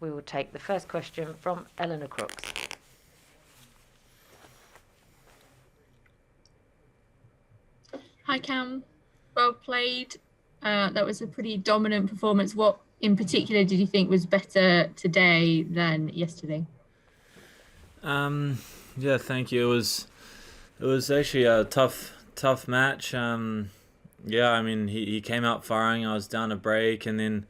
we will take the first question from Eleanor Crooks. Hi Cam, well played. That was a pretty dominant performance. What in particular did you think was better today than yesterday? Yeah, thank you. It was actually a tough match. Yeah, I mean he came out firing. I was down a break, and then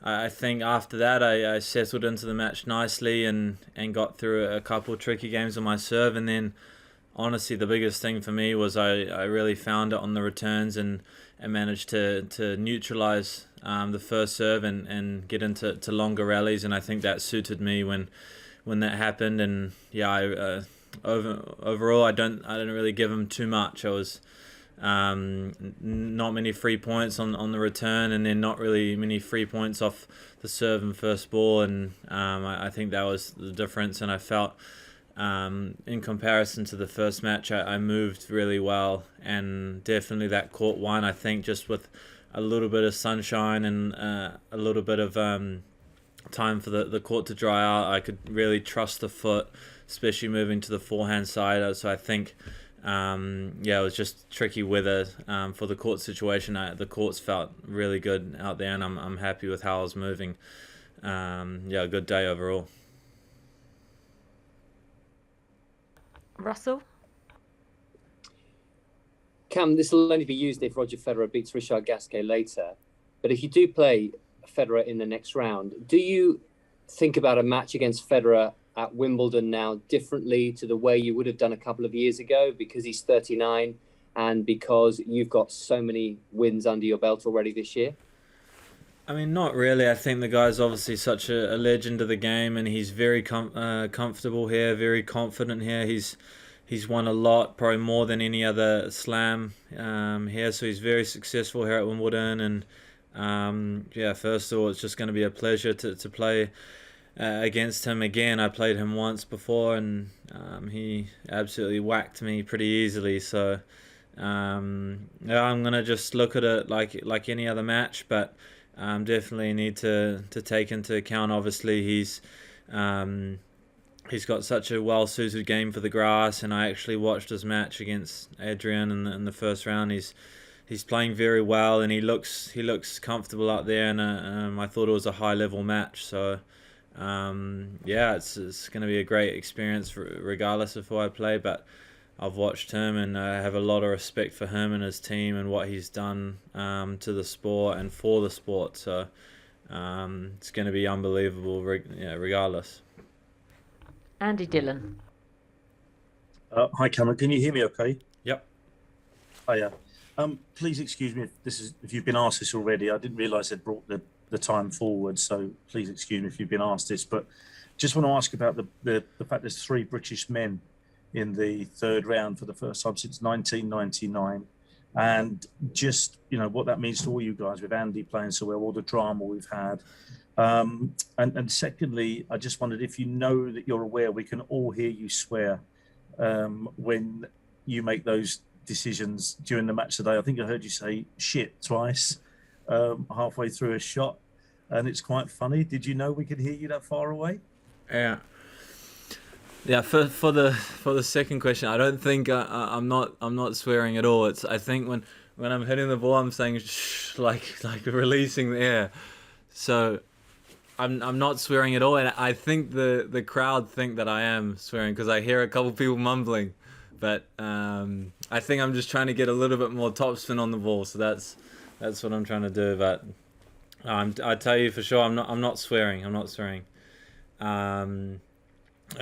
I think after that I settled into the match nicely and got through a couple tricky games on my serve, and then honestly the biggest thing for me was I really found it on the returns and managed to neutralize the first serve and get into longer rallies, and I think that suited me when that happened. And yeah, overall I didn't really give him too much. I was not many free points on the return, and then not really many free points off the serve and first ball, and I think that was the difference. And I felt in comparison to the first match I moved really well, and definitely that court one, I think just with a little bit of sunshine and a little bit of time for the court to dry out, I could really trust the foot, especially moving to the forehand side. So I think it was just tricky weather for the court situation. The courts felt really good out there, and I'm happy with how I was moving. A good day overall. Russell? Cam, this will only be used if Roger Federer beats Richard Gasquet later. But if you do play Federer in the next round, do you think about a match against Federer at Wimbledon now differently to the way you would have done a couple of years ago, because he's 39 and because you've got so many wins under your belt already this year? I mean, not really. I think the guy's obviously such a legend of the game, and he's very comfortable here, very confident here. He's won a lot, probably more than any other slam here, so he's very successful here at Wimbledon. And first of all, it's just going to be a pleasure to play against him again. I played him once before, and he absolutely whacked me pretty easily. So I'm gonna just look at it like any other match, but definitely need to take into account. Obviously, he's got such a well-suited game for the grass, and I actually watched his match against Adrian in the first round. He's playing very well, and he looks comfortable out there, and I thought it was a high-level match. So it's going to be a great experience regardless of who I play, but I've watched him, and I have a lot of respect for him and his team and what he's done to the sport and for the sport. So it's going to be unbelievable regardless. Andy Dillon. Hi Cameron, can you hear me okay? Yep. Hiya. Please excuse me if you've been asked this already. I didn't realise they'd brought the time forward, so please excuse me if you've been asked this. But just want to ask about the fact there's 3 British men in the third round for the first time since 1999, and just what that means to all you guys with Andy playing so well, all the drama we've had. And secondly, I just wondered if that you're aware we can all hear you swear when you make those decisions during the match today. I think I heard you say shit twice halfway through a shot, and it's quite funny. Did you know we could hear you that far away? Yeah. For the second question, I don't think I'm not swearing at all. I think when I'm hitting the ball, I'm saying shh, like releasing the air. So I'm not swearing at all, and I think the crowd think that I am swearing because I hear a couple people mumbling. But I think I'm just trying to get a little bit more topspin on the ball, so that's what I'm trying to do. But I tell you for sure, I'm not swearing. And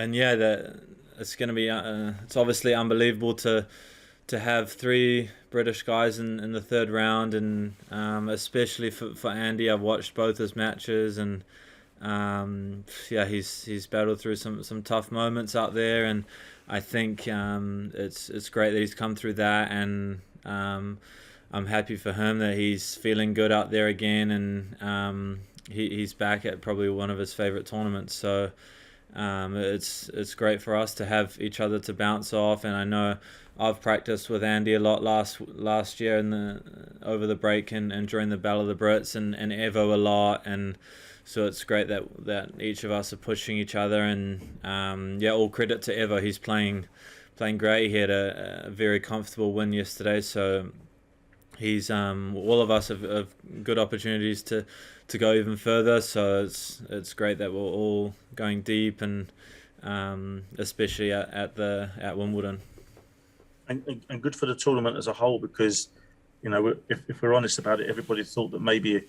it's going to be it's obviously unbelievable to have 3 British guys in the third round, and especially for Andy. I've watched both his matches, and he's battled through some tough moments out there, and I think it's great that he's come through that, and I'm happy for him that he's feeling good out there again, and he's back at probably one of his favourite tournaments. So it's great for us to have each other to bounce off, and I know I've practiced with Andy a lot last year over the break and during the Battle of the Brits and Evo a lot, and so it's great that each of us are pushing each other, and all credit to Evo. He's playing great. He had a very comfortable win yesterday, so he's all of us have good opportunities to go even further. So it's great that we're all going deep, and especially at Wimbledon. And good for the tournament as a whole, because if we're honest about it, everybody thought that maybe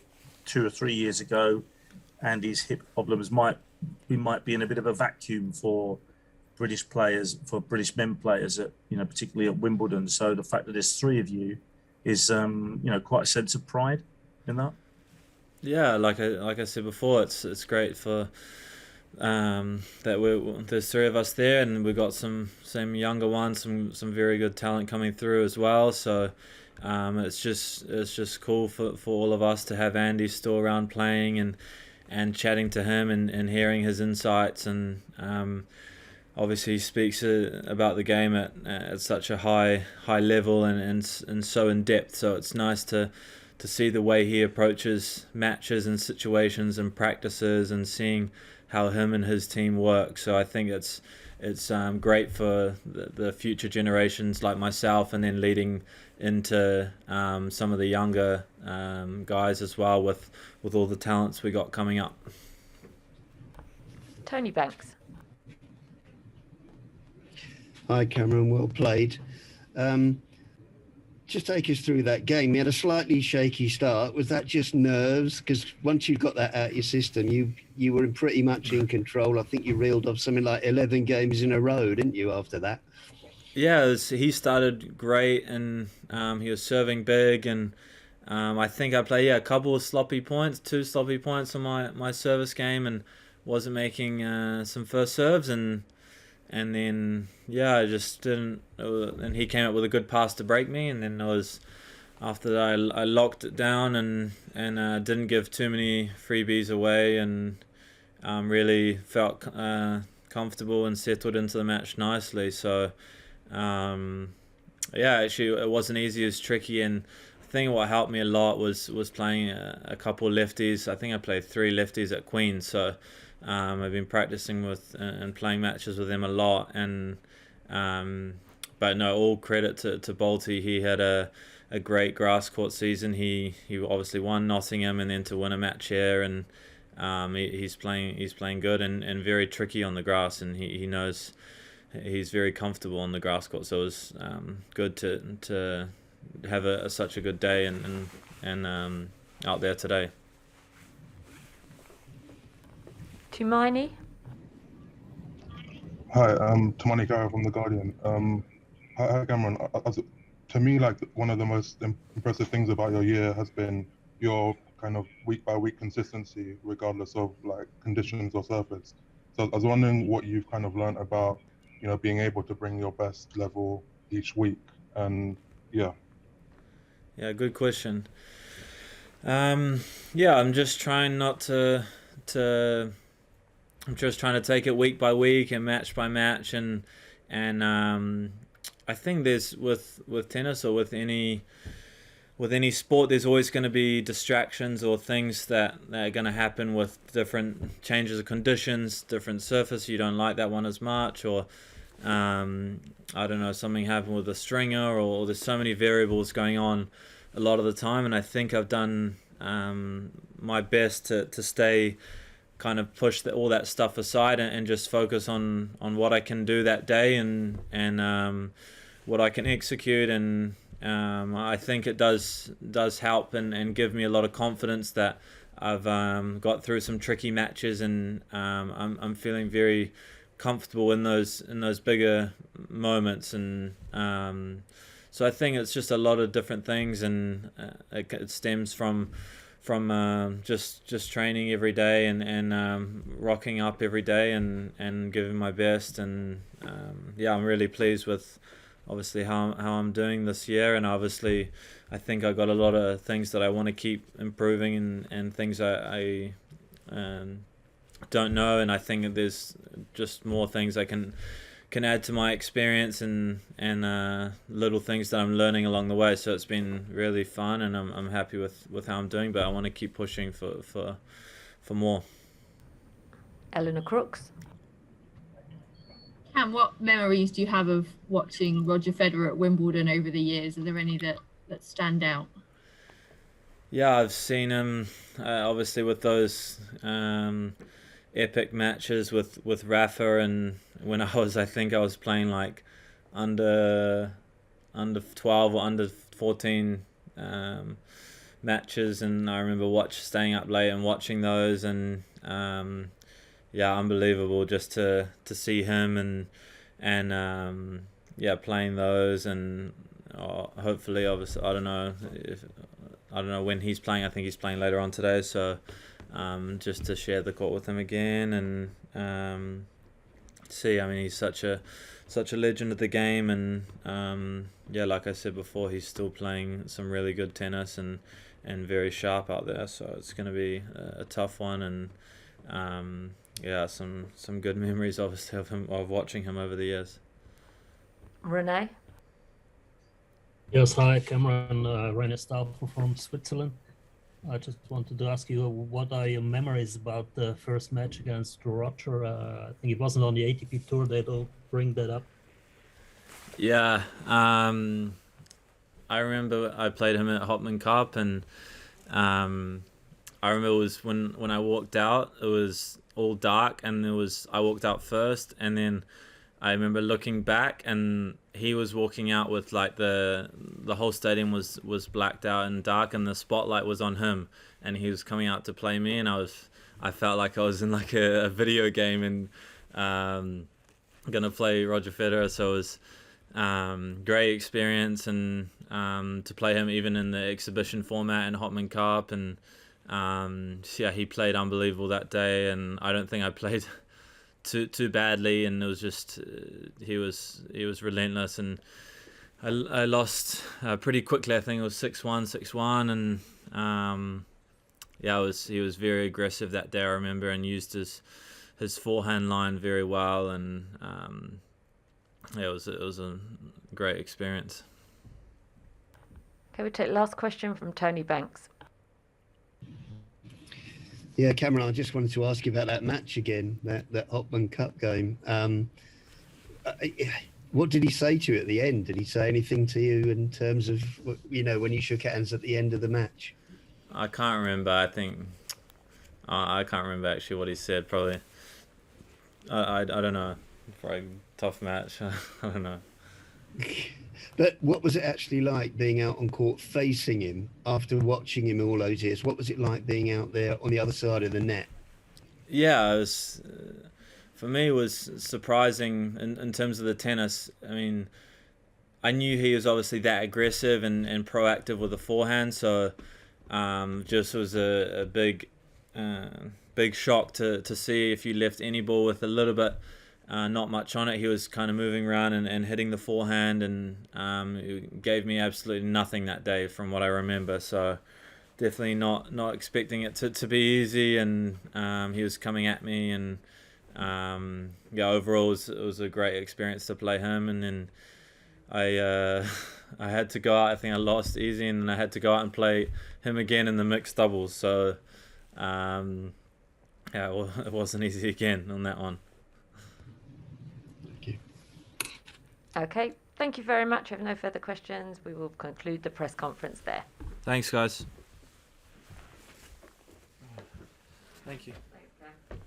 2 or 3 years ago, Andy's hip problems we might be in a bit of a vacuum for British players, for British men players at particularly at Wimbledon. So the fact that there's 3 of you is quite a sense of pride in that. Yeah, like I said before, it's great for that there's 3 of us there, and we've got some younger ones, some very good talent coming through as well. So it's just cool for all of us to have Andy still around playing and chatting to him and hearing his insights, and obviously he speaks about the game at such a high level and so in depth. So it's nice to see the way he approaches matches and situations and practices, and seeing how him and his team work. So I think it's great for the future generations like myself, and then leading into some of the younger guys as well, with all the talents we got coming up. Tony Banks. Hi, Cameron. Well played. Just take us through that game. You had a slightly shaky start. Was that just nerves? Because once you got that out of your system, you were pretty much in control. I think you reeled off something like 11 games in a row, didn't you, after that? Yeah, he started great, and he was serving big, and I think I played a couple of sloppy points, 2 sloppy points on my service game, and wasn't making some first serves, and then I just didn't. And he came up with a good pass to break me, and then after that I locked it down and didn't give too many freebies away, and really felt comfortable and settled into the match nicely. So actually it wasn't easy, it was tricky, and I think what helped me a lot was playing a couple of lefties. I think I played 3 lefties at Queen's, so I've been practicing with and playing matches with them a lot, and but no, all credit to Bolty. He had a great grass court season. He obviously won Nottingham, and then to win a match here, and he's playing good and very tricky on the grass, and he knows he's very comfortable on the grass court. So it was good to have such a good day and out there today. Tumaini. Hi, Tamani Kara from The Guardian. Hi, Cameron. To me, like, one of the most impressive things about your year has been your kind of week-by-week consistency, regardless of like conditions or surface. So I was wondering what you've kind of learned about, being able to bring your best level each week, and yeah. Yeah, good question. I'm just trying not to. I'm just trying to take it week by week and match by match, and I think there's with tennis or with any sport, there's always going to be distractions or things that are going to happen with different changes of conditions, different surface. You don't like that one as much, or I don't know, something happened with the stringer, or there's so many variables going on a lot of the time. And I think I've done my best to stay kind of push all that stuff aside and just focus on what I can do that day and what I can execute, and I think it does help and give me a lot of confidence that I've got through some tricky matches, and I'm feeling very comfortable in those bigger moments, and so I think it's just a lot of different things, and it stems from just training every day and rocking up every day and giving my best, and I'm really pleased with obviously how I'm doing this year, and obviously I think I got a lot of things that I want to keep improving and things I don't know, and I think there's just more things I can can add to my experience and little things that I'm learning along the way. So it's been really fun, and I'm happy with how I'm doing. But I want to keep pushing for more. Eleanor Crooks. Cam, what memories do you have of watching Roger Federer at Wimbledon over the years? Are there any that stand out? Yeah, I've seen him obviously with those epic matches with Rafa, and when I think I was playing like under 12 or under 14 matches, and I remember staying up late and watching those, and yeah, unbelievable just to see him and playing those, and hopefully, obviously, I don't know when he's playing. I think he's playing later on today, so just to share the court with him again, and see. I mean, he's such a legend of the game, and like I said before, he's still playing some really good tennis and very sharp out there. So it's going to be a tough one, and some good memories obviously of watching him over the years. Renee. Yes, hi, Cameron. René Stauffer from Switzerland. I just wanted to ask you, what are your memories about the first match against Roger? I think it wasn't on the ATP Tour. They don't bring that up. Yeah, I remember I played him at Hopman Cup, and I remember it was when I walked out, it was all dark, and I walked out first, and then I remember looking back, and he was walking out with like the whole stadium was blacked out and dark, and the spotlight was on him, and he was coming out to play me, and I felt like I was in like a video game, and gonna play Roger Federer. So it was great experience, and to play him even in the exhibition format in Hopman Cup, and he played unbelievable that day, and I don't think I played too badly, and it was just he was relentless, and I lost pretty quickly. I think it was 6-1, 6-1, and he was very aggressive that day, I remember, and used his forehand line very well, and it was a great experience. Okay, we'll take the last question from Tony Banks. Yeah, Cameron, I just wanted to ask you about that match again, that Hopman Cup game. What did he say to you at the end? Did he say anything to you in terms of, when you shook hands at the end of the match? I can't remember. I think I can't remember actually what he said. Probably I don't know. Probably tough match. I don't know. But what was it actually like being out on court facing him after watching him all those years? What was it like being out there on the other side of the net? Yeah, it was, for me, it was surprising in terms of the tennis. I mean, I knew he was obviously that aggressive and proactive with the forehand, so just was a big shock to see if you left any ball with a little bit not much on it. He was kind of moving around and hitting the forehand, and it gave me absolutely nothing that day from what I remember. So definitely not expecting it to be easy, and he was coming at me, and overall it was a great experience to play him. And then I had to go out. I think I lost easy, and then I had to go out and play him again in the mixed doubles. So it wasn't easy again on that one. Okay, thank you very much. We have no further questions. We will conclude the press conference there. Thanks, guys. Thank you. Thanks,